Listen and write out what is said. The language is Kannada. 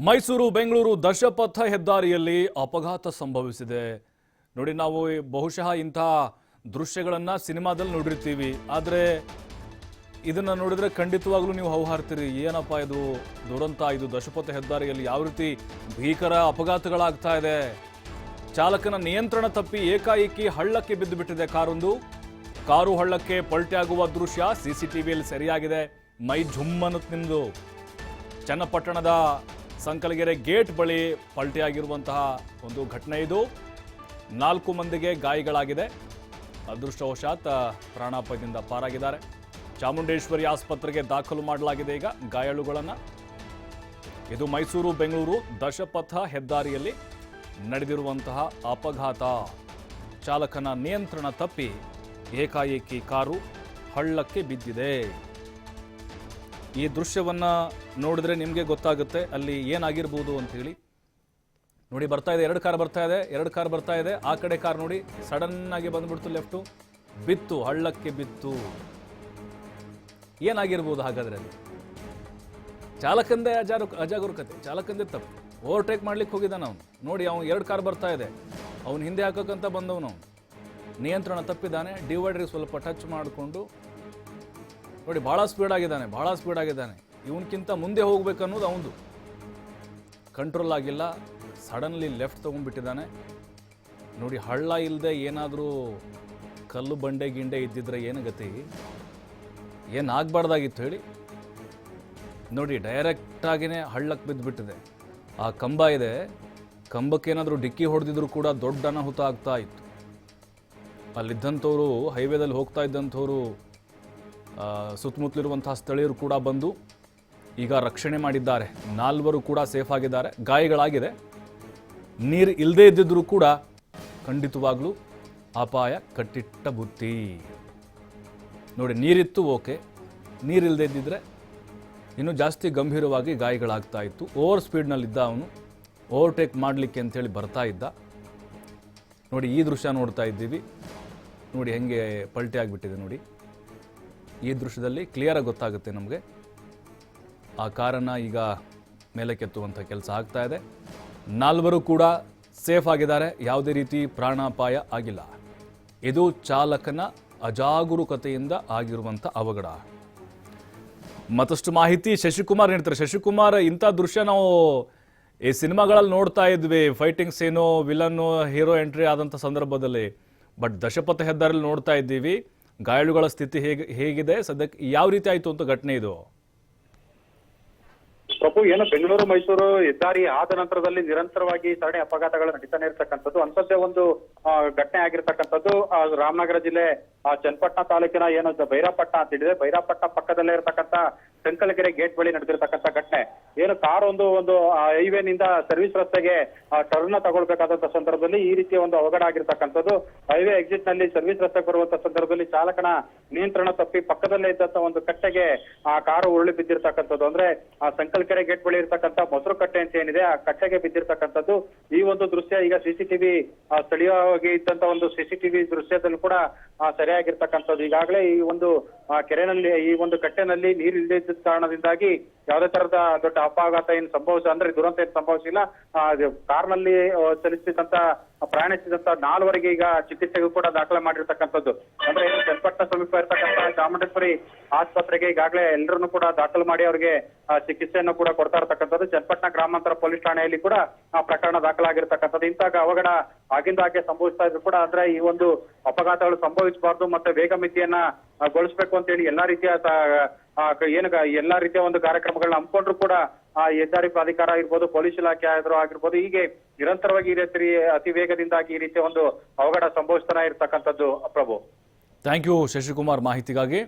ಮೈಸೂರು ಬೆಂಗಳೂರು ದಶಪಥ ಹೆದ್ದಾರಿಯಲ್ಲಿ ಅಪಘಾತ ಸಂಭವಿಸಿದೆ. ನೋಡಿ, ನಾವು ಬಹುಶಃ ಇಂಥ ದೃಶ್ಯಗಳನ್ನು ಸಿನಿಮಾದಲ್ಲಿ ನೋಡಿರ್ತೀವಿ, ಆದರೆ ಇದನ್ನು ನೋಡಿದ್ರೆ ಖಂಡಿತವಾಗ್ಲೂ ನೀವು ಹೌಹಾರ್ತೀರಿ. ಏನಪ್ಪ ಇದು ದುರಂತ, ಇದು ದಶಪಥ ಹೆದ್ದಾರಿಯಲ್ಲಿ ಯಾವ ರೀತಿ ಭೀಕರ ಅಪಘಾತಗಳಾಗ್ತಾ ಇದೆ. ಚಾಲಕನ ನಿಯಂತ್ರಣ ತಪ್ಪಿ ಏಕಾಏಕಿ ಹಳ್ಳಕ್ಕೆ ಬಿದ್ದು ಬಿಟ್ಟಿದೆ ಕಾರು ಹಳ್ಳಕ್ಕೆ ಪಲ್ಟಿಯಾಗುವ ದೃಶ್ಯ ಸಿಸಿಟಿವಿಯಲ್ಲಿ ಸೆರೆಯಾಗಿದೆ. ಮೈ ಝುಮ್ಮನ್ನುತ್ತೆ ನಿಮ್ದು. ಚನ್ನಪಟ್ಟಣದ ಸಂಕಲಗೆರೆ ಗೇಟ್ ಬಳಿ ಪಲ್ಟಿಯಾಗಿರುವಂತಹ ಒಂದು ಘಟನೆ ಇದು. 4 ಮಂದಿಗೆ ಗಾಯಗಳಾಗಿದೆ. ಅದೃಷ್ಟವಶಾತ್ ಪ್ರಾಣಾಪಾಯದಿಂದ ಪಾರಾಗಿದ್ದಾರೆ. ಚಾಮುಂಡೇಶ್ವರಿ ಆಸ್ಪತ್ರೆಗೆ ದಾಖಲು ಮಾಡಲಾಗಿದೆ ಈಗ ಗಾಯಾಳುಗಳನ್ನು. ಇದು ಮೈಸೂರು ಬೆಂಗಳೂರು ದಶಪಥ ಹೆದ್ದಾರಿಯಲ್ಲಿ ನಡೆದಿರುವಂತಹ ಅಪಘಾತ. ಚಾಲಕನ ನಿಯಂತ್ರಣ ತಪ್ಪಿ ಏಕಾಏಕಿ ಕಾರು ಹಳ್ಳಕ್ಕೆ ಬಿದ್ದಿದೆ. ಈ ದೃಶ್ಯವನ್ನ ನೋಡಿದ್ರೆ ನಿಮಗೆ ಗೊತ್ತಾಗುತ್ತೆ ಅಲ್ಲಿ ಏನಾಗಿರ್ಬೋದು ಅಂತ ಹೇಳಿ. ನೋಡಿ, ಬರ್ತಾ ಇದೆ, 2 ಕಾರ್ ಬರ್ತಾ ಇದೆ. ಆ ಕಡೆ ಕಾರ್ ನೋಡಿ ಸಡನ್ ಆಗಿ ಬಂದ್ಬಿಡ್ತು, ಲೆಫ್ಟು ಬಿತ್ತು, ಹಳ್ಳಕ್ಕೆ ಬಿತ್ತು. ಏನಾಗಿರ್ಬೋದು ಹಾಗಾದ್ರೆ? ಅಲ್ಲಿ ಚಾಲಕಂದೇ ಅಜಾಗರೂಕತೆ, ಚಾಲಕಂದೇ ತಪ್ಪು. ಓವರ್ಟೇಕ್ ಮಾಡ್ಲಿಕ್ಕೆ ಹೋಗಿದ್ದಾನೆ ಅವನು. ನೋಡಿ, ಅವನು 2 ಕಾರ್ ಬರ್ತಾ ಇದೆ, ಅವನು ಹಿಂದೆ ಹಾಕಕ್ಕಂತ ಬಂದವನು. ನಿಯಂತ್ರಣ ತಪ್ಪಿದ್ದಾನೆ. ಡಿವೈಡರ್ಗೆ ಸ್ವಲ್ಪ ಟಚ್ ಮಾಡಿಕೊಂಡು ನೋಡಿ, ಭಾಳ ಸ್ಪೀಡ್ ಆಗಿದ್ದಾನೆ. ಇವನ್ಕಿಂತ ಮುಂದೆ ಹೋಗ್ಬೇಕನ್ನೋದು ಅವನದು. ಕಂಟ್ರೋಲ್ ಆಗಿಲ್ಲ, ಸಡನ್ಲಿ ಲೆಫ್ಟ್ ತೊಗೊಂಡ್ಬಿಟ್ಟಿದ್ದಾನೆ. ನೋಡಿ, ಹಳ್ಳ ಇಲ್ಲದೆ ಏನಾದರೂ ಕಲ್ಲು ಬಂಡೆ ಗಿಂಡೆ ಇದ್ದಿದ್ರೆ ಏನು ಗತಿ, ಏನಾಗಬಾರ್ದಾಗಿತ್ತು ಹೇಳಿ. ನೋಡಿ, ಡೈರೆಕ್ಟಾಗಿಯೇ ಹಳ್ಳಕ್ಕೆ ಬಿದ್ದುಬಿಟ್ಟಿದೆ. ಆ ಕಂಬ ಇದೆ, ಕಂಬಕ್ಕೇನಾದರೂ ಡಿಕ್ಕಿ ಹೊಡೆದಿದ್ರು ಕೂಡ ದೊಡ್ಡ ಅನಾಹುತ ಆಗ್ತಾ ಇತ್ತು. ಅಲ್ಲಿದ್ದಂಥವ್ರು, ಹೈವೇದಲ್ಲಿ ಹೋಗ್ತಾ ಇದ್ದಂಥವ್ರು, ಸುತ್ತಮುತ್ತಲಿರುವಂತಹ ಸ್ಥಳೀಯರು ಕೂಡ ಬಂದು ಈಗ ರಕ್ಷಣೆ ಮಾಡಿದ್ದಾರೆ. 4 ಕೂಡ ಸೇಫ್ ಆಗಿದ್ದಾರೆ. ಗಾಯಗಳಾಗಿದೆ. ನೀರು ಇಲ್ಲದೇ ಇದ್ದಿದ್ರೂ ಕೂಡ ಖಂಡಿತವಾಗ್ಲೂ ಅಪಾಯ ಕಟ್ಟಿಟ್ಟ ಬುತ್ತಿ. ನೋಡಿ, ನೀರಿತ್ತು ಓಕೆ, ನೀರಿಲ್ಲದೆ ಇದ್ದಿದ್ರೆ ಇನ್ನೂ ಜಾಸ್ತಿ ಗಂಭೀರವಾಗಿ ಗಾಯಗಳಾಗ್ತಾ ಇತ್ತು. ಓವರ್ ಸ್ಪೀಡ್ನಲ್ಲಿದ್ದ ಅವನು, ಓವರ್ಟೇಕ್ ಮಾಡಲಿಕ್ಕೆ ಅಂತೇಳಿ ಬರ್ತಾ ಇದ್ದ. ನೋಡಿ, ಈ ದೃಶ್ಯ ನೋಡ್ತಾ ಇದ್ದೀವಿ. ನೋಡಿ ಹೆಂಗೆ ಪಲ್ಟಿ ಆಗಿಬಿಟ್ಟಿದೆ. ನೋಡಿ, ಈ ದೃಶ್ಯದಲ್ಲಿ ಕ್ಲಿಯರಾಗಿ ಗೊತ್ತಾಗುತ್ತೆ ನಮಗೆ. ಆ ಕಾರನ್ನು ಈಗ ಮೇಲಕ್ಕೆತ್ತುವಂಥ ಕೆಲಸ ಆಗ್ತಾ ಇದೆ. 4 ಕೂಡ ಸೇಫ್ ಆಗಿದ್ದಾರೆ. ಯಾವುದೇ ರೀತಿ ಪ್ರಾಣಾಪಾಯ ಆಗಿಲ್ಲ. ಇದು ಚಾಲಕನ ಅಜಾಗರೂಕತೆಯಿಂದ ಆಗಿರುವಂಥ ಅವಘಡ. ಮತ್ತಷ್ಟು ಮಾಹಿತಿ ಶಶಿಕುಮಾರ್ ನೀಡ್ತಾರೆ. ಶಶಿಕುಮಾರ್, ಇಂಥ ದೃಶ್ಯ ನಾವು ಈ ಸಿನಿಮಾಗಳಲ್ಲಿ ನೋಡ್ತಾ ಇದ್ವಿ, ಫೈಟಿಂಗ್ ಸೀನು, ವಿಲನ್ನು, ಹೀರೋ ಎಂಟ್ರಿ ಆದಂಥ ಸಂದರ್ಭದಲ್ಲಿ. ಬಟ್ ದಶಪಥ ಹೆದ್ದಾರಿಯಲ್ಲಿ ನೋಡ್ತಾ ಇದ್ದೀವಿ. ಗಾಯಾಳುಗಳ ಸ್ಥಿತಿ ಹೇಗಿದೆ ಸದ್ಯಕ್ಕೆ, ಯಾವ ರೀತಿ ಆಯಿತು ಅಂತ ಘಟನೆ ಇದು? ಪ್ರಭು, ಏನು ಬೆಂಗಳೂರು ಮೈಸೂರು ಹೆದ್ದಾರಿ ಆದ ನಂತರದಲ್ಲಿ ನಿರಂತರವಾಗಿ ಸರಣಿ ಅಪಘಾತಗಳು ನಡೀತಾನೆ ಇರ್ತಕ್ಕಂಥದ್ದು. ಅಂಥದ್ದೇ ಒಂದು ಘಟನೆ ಆಗಿರ್ತಕ್ಕಂಥದ್ದು ರಾಮನಗರ ಜಿಲ್ಲೆ ಚನ್ನಪಟ್ಟಣ ತಾಲೂಕಿನ ಏನು ಬೈರಾಪಟ್ಟಣ ಅಂತ ಹೇಳಿದೆ, ಬೈರಾಪಟ್ಟಣ ಪಕ್ಕದಲ್ಲೇ ಇರತಕ್ಕಂಥ ಸಂಕಲಗೆರೆ ಗೇಟ್ ಬಳಿ ನಡೆದಿರ್ತಕ್ಕಂಥ ಘಟನೆ. ಏನು ಕಾರ್ ಒಂದು ಹೈವೇನಿಂದ ಸರ್ವಿಸ್ ರಸ್ತೆಗೆ ಟರ್ನ್ ತಗೊಳ್ಬೇಕಾದಂತ ಸಂದರ್ಭದಲ್ಲಿ ಈ ರೀತಿಯ ಒಂದು ಅವಘಡ ಆಗಿರ್ತಕ್ಕಂಥದ್ದು. ಹೈವೇ ಎಕ್ಸಿಟ್ ನಲ್ಲಿ ಸರ್ವಿಸ್ ರಸ್ತೆಗೆ ಬರುವಂತ ಸಂದರ್ಭದಲ್ಲಿ ಚಾಲಕನ ನಿಯಂತ್ರಣ ತಪ್ಪಿ ಪಕ್ಕದಲ್ಲೇ ಇದ್ದಂತ ಒಂದು ಕಟ್ಟೆಗೆ ಆ ಕಾರು ಉರುಳಿ ಬಿದ್ದಿರ್ತಕ್ಕಂಥದ್ದು. ಅಂದ್ರೆ ಆ ಸಂಕಲಗೆರೆ ಗೇಟ್ ಬಳಿ ಇರ್ತಕ್ಕಂಥ ಮೊಸರು ಕಟ್ಟೆ ಅಂತ ಏನಿದೆ, ಆ ಕಟ್ಟೆಗೆ ಬಿದ್ದಿರ್ತಕ್ಕಂಥದ್ದು. ಈ ಒಂದು ದೃಶ್ಯ ಈಗ ಸಿಸಿಟಿವಿ ಸ್ಥಳೀಯವಾಗಿ ಇದ್ದಂತ ಒಂದು ಸಿಸಿಟಿವಿ ದೃಶ್ಯದಲ್ಲಿ ಕೂಡ ಸರಿಯಾಗಿರ್ತಕ್ಕಂಥದ್ದು. ಈಗಾಗಲೇ ಈ ಒಂದು ಕೆರೆನಲ್ಲಿ, ಈ ಒಂದು ಕಟ್ಟೆನಲ್ಲಿ ನೀರು ಇಲ್ಲದೆ ಇದ್ದ ಕಾರಣದಿಂದಾಗಿ ಯಾವುದೇ ತರದ ದೊಡ್ಡ ಅಪಘಾತ ಏನು ಅಂದ್ರೆ ದುರಂತ ಏನು ಸಂಭವಿಸಿಲ್ಲ. ಕಾರ್ನಲ್ಲಿ ಚಲಿಸಿದಂತ ಪ್ರಯಾಣಿಸಿದಂತ 4 ಈಗ ಚಿಕಿತ್ಸೆಗೂ ಕೂಡ ದಾಖಲೆ ಮಾಡಿರ್ತಕ್ಕಂಥದ್ದು. ಅಂದ್ರೆ ಚನ್ನಪಟ್ಟಣ ಸಮೀಪ ಇರ್ತಕ್ಕಂಥ ಚಾಮುಂಡೇಶ್ವರಿ ಆಸ್ಪತ್ರೆಗೆ ಈಗಾಗಲೇ ಎಲ್ಲರನ್ನು ಕೂಡ ದಾಖಲು ಮಾಡಿ ಅವರಿಗೆ ಚಿಕಿತ್ಸೆಯನ್ನು ಕೂಡ ಕೊಡ್ತಾ ಇರ್ತಕ್ಕಂಥದ್ದು. ಚನ್ನಪಟ್ಟಣ ಗ್ರಾಮಾಂತರ ಪೊಲೀಸ್ ಠಾಣೆಯಲ್ಲಿ ಕೂಡ ಪ್ರಕರಣ ದಾಖಲಾಗಿರ್ತಕ್ಕಂಥದ್ದು. ಇಂತಹ ಅವಘಡ ಆಗಿಂದಾಗೆ ಸಂಭವಿಸ್ತಾ ಇದ್ರು ಕೂಡ ಅಂದ್ರೆ ಈ ಒಂದು ಅಪಘಾತಗಳು ಸಂಭವಿಸಬಾರ್ದು, ಮತ್ತೆ ವೇಗ ಮಿತಿಯನ್ನ ಗೊಳಿಸಬೇಕು ಅಂತ ಹೇಳಿ ಎಲ್ಲಾ ರೀತಿಯ ಒಂದು ಕಾರ್ಯಕ್ರಮಗಳನ್ನ ಹಮ್ಮಿಕೊಂಡ್ರು ಕೂಡ ಹೆದ್ದಾರಿ ಪ್ರಾಧಿಕಾರ ಆಗಿರ್ಬೋದು, ಪೊಲೀಸ್ ಇಲಾಖೆ ಆಗಿರ್ಬೋದು, ಹೀಗೆ ನಿರಂತರವಾಗಿ ಈ ರೀತಿ ಅತಿ ವೇಗದಿಂದಾಗಿ ಈ ರೀತಿಯ ಒಂದು ಅವಘಡ ಸಂಭವಿಸ್ತಾನೆ ಇರ್ತಕ್ಕಂಥದ್ದು. ಪ್ರಭು, ಥ್ಯಾಂಕ್ ಯು ಶಶಿಕುಮಾರ್ ಮಾಹಿತಿಗಾಗಿ.